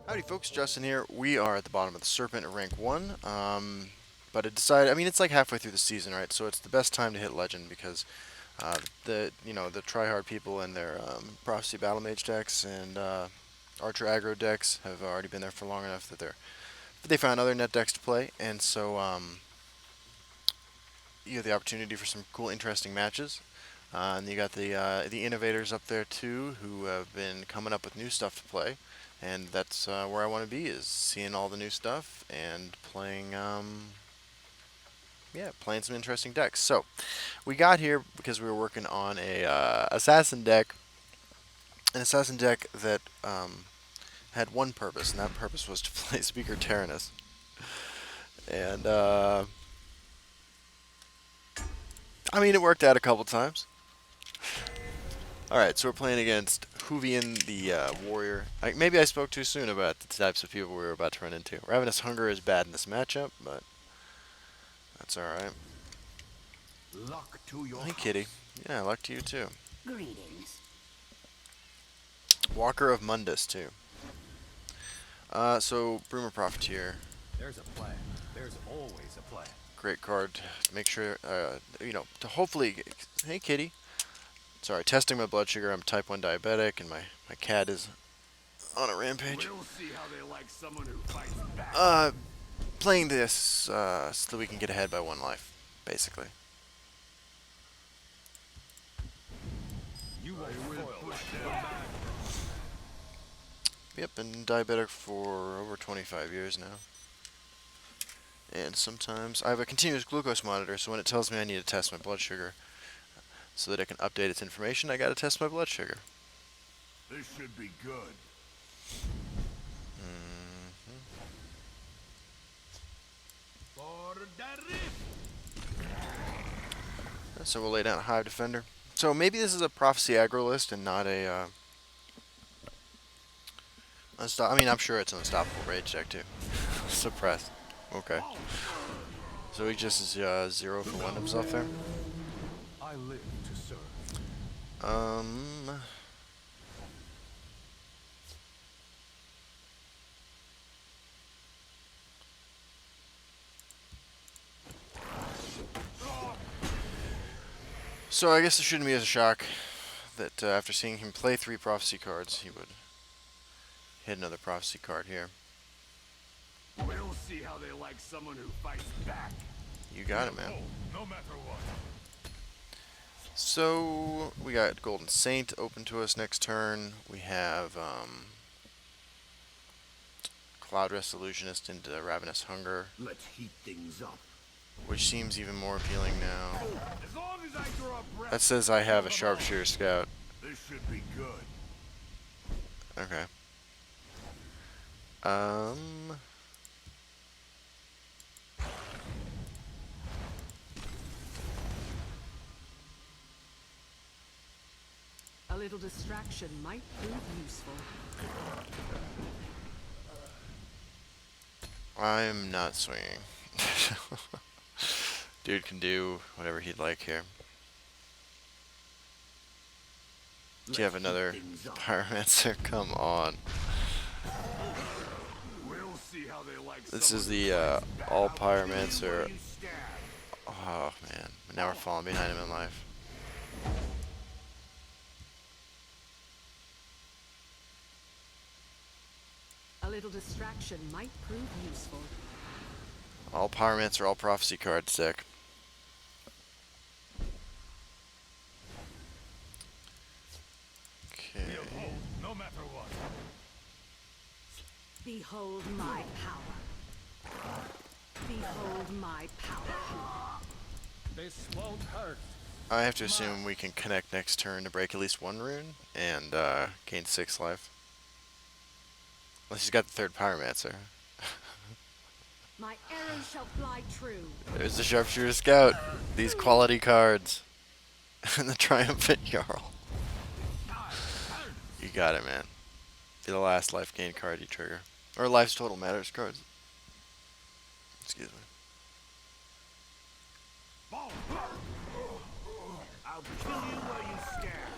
Howdy folks, Justin here. We are at the bottom of the Serpent at rank 1, but I decided, I mean it's like halfway through the season, right, so it's the best time to hit Legend because the try-hard people and their Prophecy Battle Mage decks and Archer aggro decks have already been there for long enough that they found other net decks to play, and so you have the opportunity for some cool, interesting matches. And you got the innovators up there too, who have been coming up with new stuff to play, and that's where I want to be, is seeing all the new stuff and playing, yeah, playing some interesting decks. So we got here because we were working on a an assassin deck that had one purpose, and that purpose was to play Speaker Tyrannus. And I mean, it worked out a couple times. Alright, so we're playing against Hoovian, the warrior. Maybe I spoke too soon about the types of people we were about to run into. Ravenous Hunger is bad in this matchup, but that's alright. Luck to your Hey, kitty. Yeah, luck to you, too. Greetings. Walker of Mundus, too. So, Broomer Profiteer. There's a plan. There's always a plan. Great card to make sure, to hopefully... Hey, kitty. Sorry, testing my blood sugar. I'm type 1 diabetic, and my cat is on a rampage. We'll see how they like someone who fights back. Playing this so that we can get ahead by 1 life, basically. You will push them back. Yep, been diabetic for over 25 years now. And sometimes I have a continuous glucose monitor, so when it tells me I need to test my blood sugar so that I can update its information, I gotta test my blood sugar. This should be good. For the So we'll lay down a Hive Defender. So maybe this is a Prophecy aggro list and not a... I mean, I'm sure it's an Unstoppable Rage deck, too. Suppress. Okay. So he just is 0 for 1 himself there. I live to serve. So I guess it shouldn't be as a shock that after seeing him play 3 Prophecy cards, he would hit another Prophecy card here. We'll see how they like someone who fights back. You got it, man. No matter what. So we got Golden Saint open to us next turn. We have Cloud Resolutionist into Ravenous Hunger, Let's heat things up. which seems even more appealing now. As long as I draw breath. That says I have a Sharpshooter Scout. This should be good. Okay. A little distraction might prove useful. I'm not swinging. Dude can do whatever he'd like here. Do you have another Pyromancer? Come on. We'll see how they like This is someone the who fights back. all I'll kill you Pyromancer. where you stand. Oh man, now we're falling behind him in life. A little distraction might prove useful. All Pyromancer, all Prophecy cards deck. Okay. We'll hold, no matter what. Behold my power. Behold my power. This won't hurt. I have to assume we can connect next turn to break at least 1 rune and gain 6 life. Unless he's got the 3rd Pyromancer. My arrow shall fly true. There's the Sharpshooter Scout. These quality cards. And the Triumphant Jarl. You got it, man. Be the last life gain card you trigger. Or life's total matters cards. Excuse me. I'll kill you where you stand.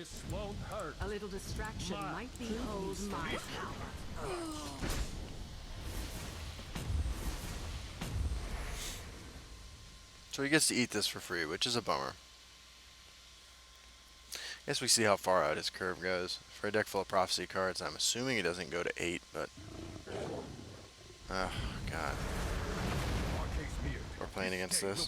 This won't hurt. A little distraction might behold my power. So he gets to eat this for free, which is a bummer. Guess we see how far out his curve goes. For a deck full of prophecy cards, I'm assuming it doesn't go to 8, but... Oh, God. We're playing against this.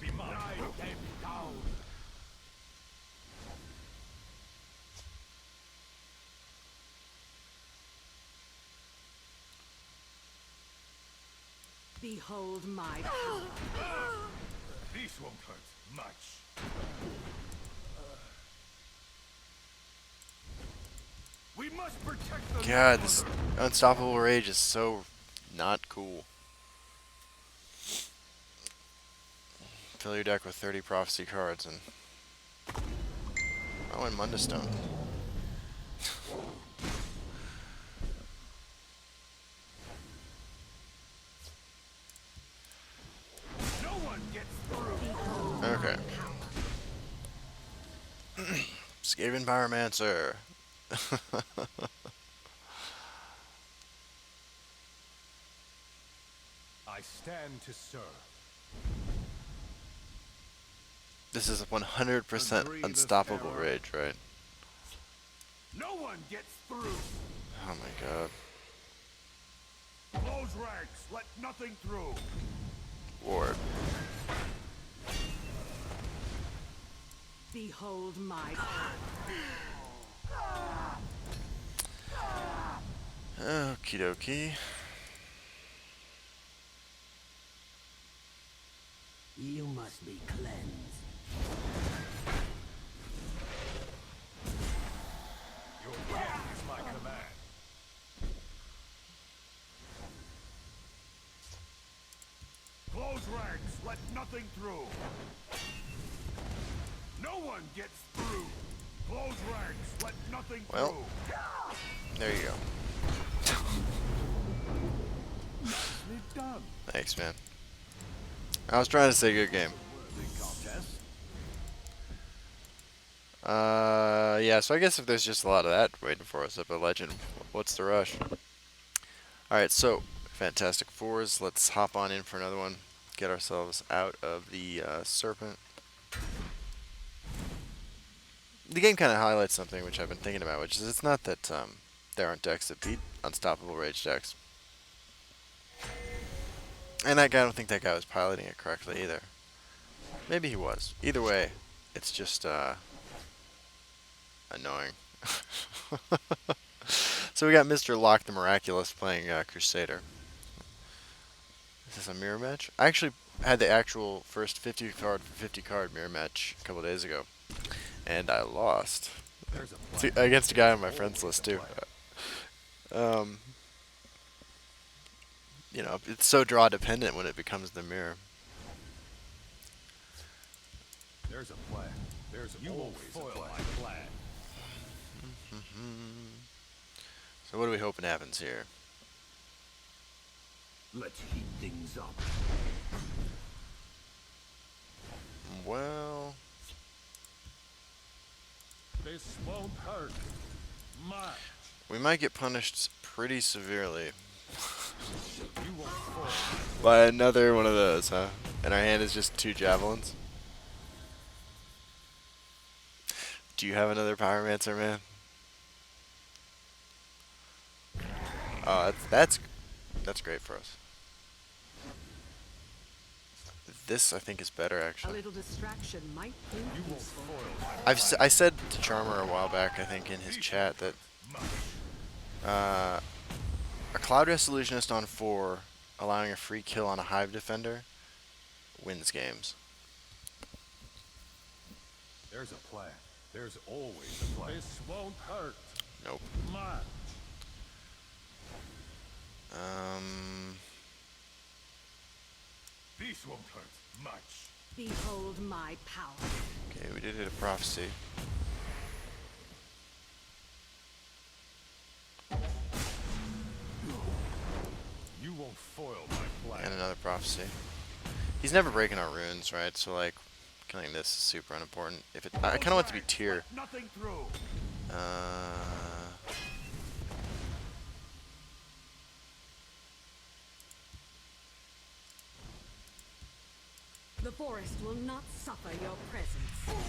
Behold my power. This won't hurt much. We must protect the God, this unstoppable rage is so not cool. Fill your deck with 30 prophecy cards and... Oh, and Munda Stone. No one gets through. Okay. Skaven Pyromancer. I stand to serve. This is 100% unstoppable rage, right? No one gets through. Oh my God. Close ranks. Let nothing through. Ward. Behold my power. Okie dokie. You must be cleansed. Your death is my command. Close ranks. Let nothing through. No one gets through. Close ranks. Let nothing Well. through. There you go. Nicely done. Thanks, man. I was trying to say good game. Worthy contest. Yeah, so I guess if there's just a lot of that waiting for us up at Legend, what's the rush? Alright, so, Fantastic Fours, let's hop on in for another one. Get ourselves out of the Serpent. The game kind of highlights something which I've been thinking about, which is it's not that there aren't decks that beat Unstoppable Rage decks. And that guy, I don't think that guy was piloting it correctly either. Maybe he was. Either way, it's just annoying. So we got Mr. Locke the Miraculous playing Crusader. Is this a mirror match? I actually had the actual first 50 card for 50 card mirror match a couple days ago. And I lost. Against a guy on my friends list too. You know, it's so draw dependent when it becomes the mirror. There's a plan. There's always a plan. So what are we hoping happens here? Let's heat things up. Well, This won't hurt much. we might get punished pretty severely You won't fall. by another one of those, huh? And our hand is just 2 javelins. Do you have another Pyromancer, man? Oh, that's great for us. This, I think, is better, A actually. little distraction might prove useful. I said to Charmer a while back, I think, in his chat, that a Cloud Resolutionist on 4, allowing a free kill on a Hive Defender, wins games. There's a plan. There's always a plan. This won't hurt Nope. much. This won't hurt much. Behold my power. Okay, we did hit a Prophecy. You won't foil my plan. And another Prophecy. He's never breaking our runes, right? So, like, killing this is super unimportant. If it, I kind of want it to be tier. Nothing through. The forest will not suffer your presence.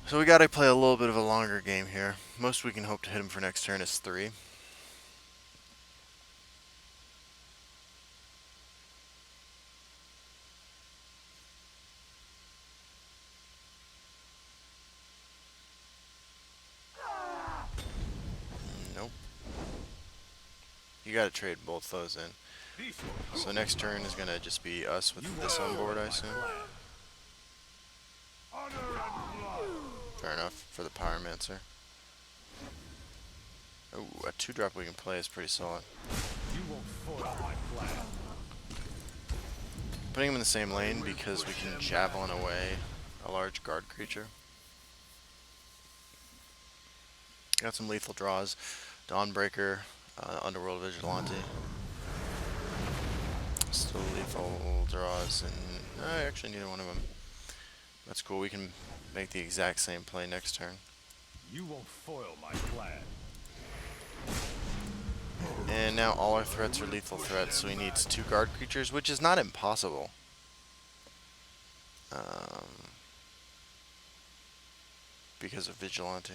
So we gotta play a little bit of a longer game here. Most we can hope to hit him for next turn is 3. Nope. You gotta trade both those in. So next turn is gonna just be us with this on board, I assume. Fair enough for the Pyromancer. Ooh, a 2-drop we can play is pretty solid. Putting him in the same lane because we can javelin away a large guard creature. Got some lethal draws. Dawnbreaker, Underworld Vigilante. Still lethal draws, and actually neither one of them. That's cool. We can make the exact same play next turn. You won't foil my plan. And now all our threats are lethal threats, so he needs 2 guard creatures, which is not impossible. Because of Vigilante.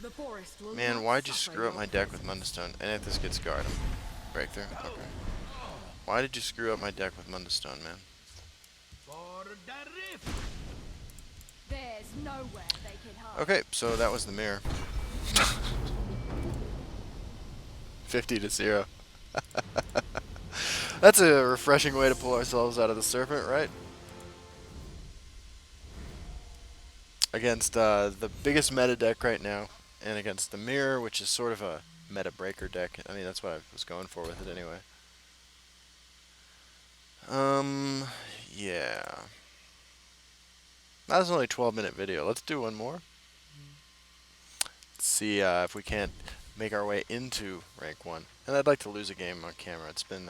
The forest will Man, not why'd you suffer screw up your my deck with Mundstone? And if this gets guard, breakthrough? Okay. Why did you screw up my deck with Mundstone, man? There's nowhere they can hide. Okay, so that was the mirror. 50-0. That's a refreshing way to pull ourselves out of the Serpent, right? Against the biggest meta deck right now, and against the mirror, which is sort of a meta breaker deck. I mean, that's what I was going for with it anyway. Yeah. That was only a 12-minute video. Let's do one more. Let's see if we can't make our way into rank 1. And I'd like to lose a game on camera. It's been,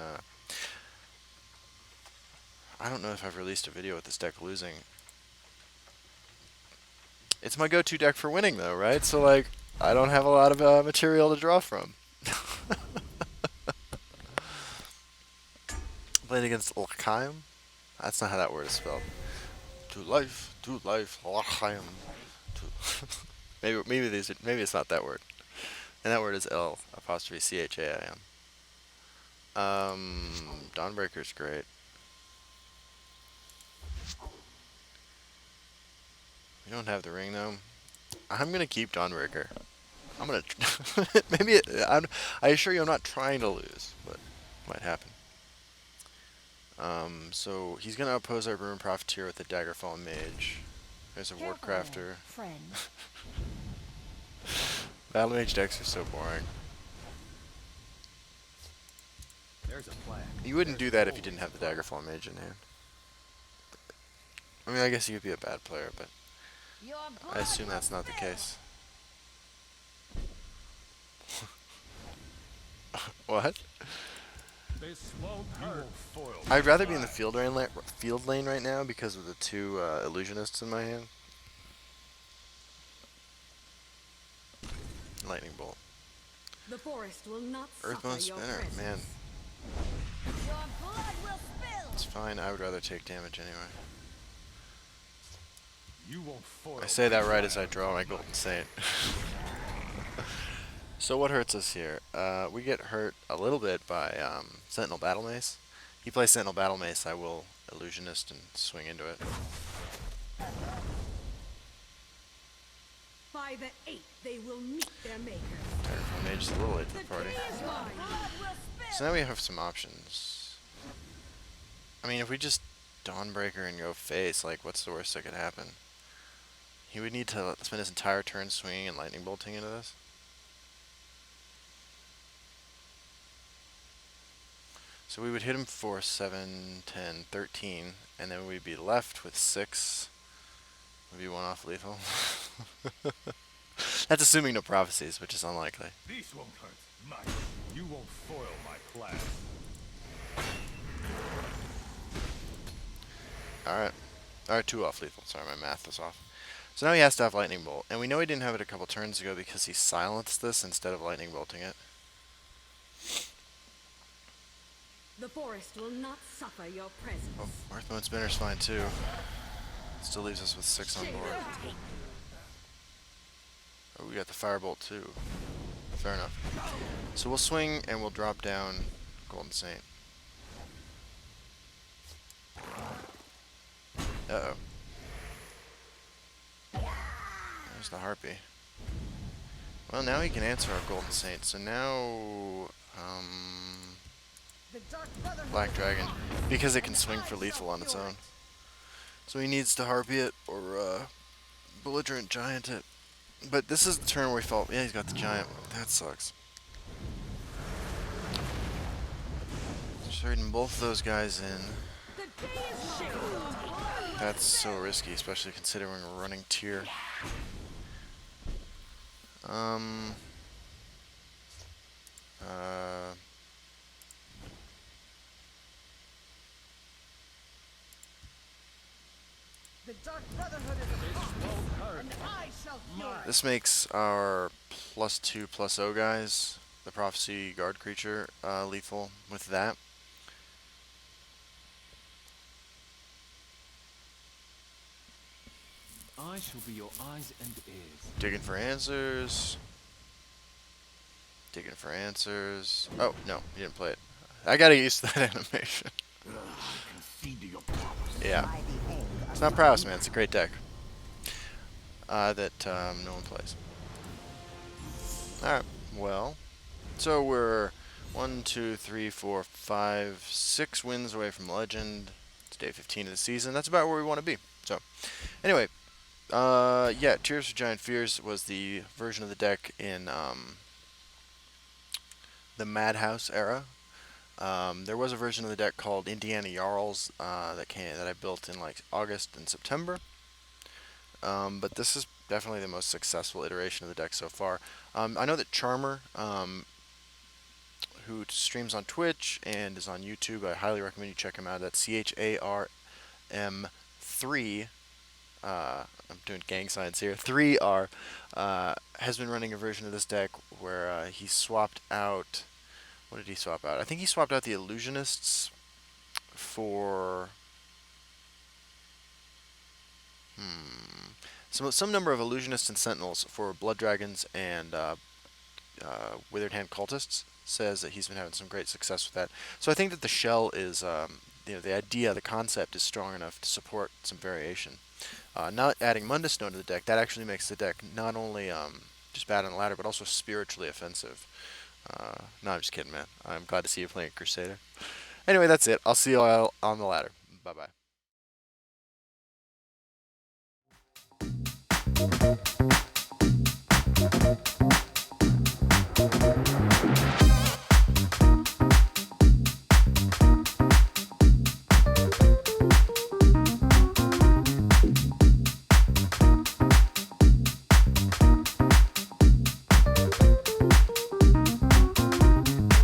I don't know if I've released a video with this deck losing. It's my go-to deck for winning, though, right? So, like, I don't have a lot of material to draw from. Playing against L'chaim? That's not how that word is spelled. To life, L'chaim. Maybe it's not that word. And that word is L''Chaim. Dawnbreaker's great. We don't have the ring though. I'm gonna keep Dawnbreaker. I'm gonna I assure you I'm not trying to lose, but it might happen. So he's gonna oppose our Ruin Profiteer with the Daggerfall Mage. There's a Wardcrafter. Friend. Battle Mage decks are so boring. There's a plan. You wouldn't do that if you didn't have the Daggerfall Mage in hand. I mean, I guess you could be a bad player, but Your I assume that's not the case. What? This won't hurt. I'd rather be in the field lane right now because of the 2 illusionists in my hand. Lightning Bolt. The forest will not Earthbone suffer your Spinner, presence. man. Your blood will spill. It's fine, I would rather take damage anyway. You won't foil. I say that right as I draw my Golden Saint. So what hurts us here? We get hurt a little bit by Sentinel Battle Mace. He plays Sentinel Battle Mace, I will Illusionist and swing into it. By the 8th, they will meet their maker. Daggerfall Mage is a little late to the party. Tree is mine. Blood will spill. So now we have some options. I mean, if we just Dawnbreaker and go face, like, what's the worst that could happen? He would need to spend his entire turn swinging and lightning bolting into this. So we would hit him for 7, 10, 13, and then we'd be left with 6. Would be 1 off lethal. That's assuming no prophecies, which is unlikely. This won't hurt much. You won't foil my plan. Alright. Or 2 off lethal. Sorry, my math was off. So now he has to have Lightning Bolt. And we know he didn't have it a couple turns ago because he silenced this instead of Lightning Bolting it. The forest will not suffer your presence. Oh, Earthbone Spinner's fine too. Still leaves us with 6 on board. Oh, we got the Firebolt too. Fair enough. So we'll swing and we'll drop down Golden Saint. Uh-oh. There's the Harpy. Well, now he can answer our Golden Saint. So now, Black Dragon, because it can swing for lethal on its own. So he needs to Harpy it or Belligerent Giant it. But this is the turn where he felt. Yeah, he's got the Giant. That sucks. Just herding both of those guys in. That's so risky, especially considering we're running tier. This makes our +2/+0 guys, the Prophecy Guard creature, lethal with that. I shall be your eyes and ears. Digging for answers. Digging for answers. Oh, no, you didn't play it. I gotta get used to that animation. Yeah. It's not prowess, man. It's a great deck. That no one plays. Alright, well. So we're 1, 2, 3, 4, 5, 6 wins away from Legend. It's day 15 of the season. That's about where we want to be. So, anyway. Yeah, Tears for Giant Fears was the version of the deck in the Madhouse era. There was a version of the deck called Indiana Jarls that I built in like August and September. But this is definitely the most successful iteration of the deck so far. I know that Charmer, who streams on Twitch and is on YouTube, I highly recommend you check him out. That's CHARM3. I'm doing gang signs here. 3R has been running a version of this deck where he swapped out. What did he swap out? I think he swapped out the Illusionists for some number of Illusionists and Sentinels for Blood Dragons and Withered Hand Cultists. Says that he's been having some great success with that. So I think that the shell is, the idea, the concept is strong enough to support some variation. Not adding Mundus Stone to the deck, that actually makes the deck not only just bad on the ladder, but also spiritually offensive. No, I'm just kidding, man. I'm glad to see you playing Crusader. Anyway, that's it. I'll see you all on the ladder. Bye-bye.